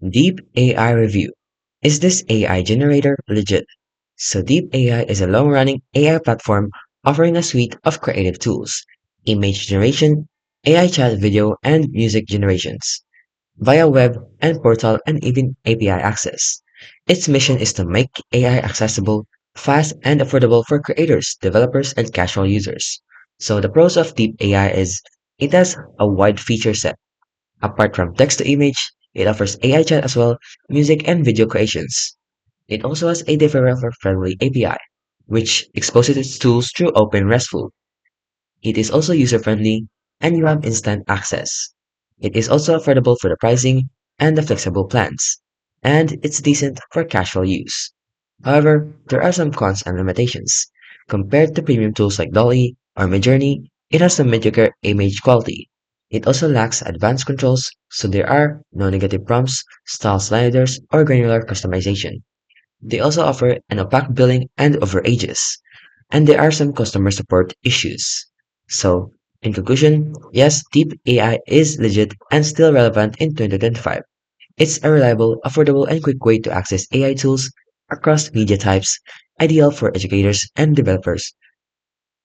Deep AI Review. Is this AI generator legit? So Deep AI is a long-running AI platform offering a suite of creative tools, image generation, AI chat video and music generations, via web and portal and even API access. Its mission is to make AI accessible, fast, and affordable for creators, developers, and casual users. So the pros of Deep AI is it has a wide feature set. Apart from text to image, it offers AI chat as well, music and video creations. It also has a developer-friendly API, which exposes its tools through open RESTful. It is also user-friendly, and you have instant access. It is also affordable for the pricing and the flexible plans, and it's decent for casual use. However, there are some cons and limitations. Compared to premium tools like Dolly or Midjourney, it has some mediocre image quality. It also lacks advanced controls, so there are no negative prompts, style sliders, or granular customization. They also offer an opaque billing and overages, and there are some customer support issues. So, in conclusion, yes, Deep AI is legit and still relevant in 2025. It's a reliable, affordable, and quick way to access AI tools across media types, ideal for educators and developers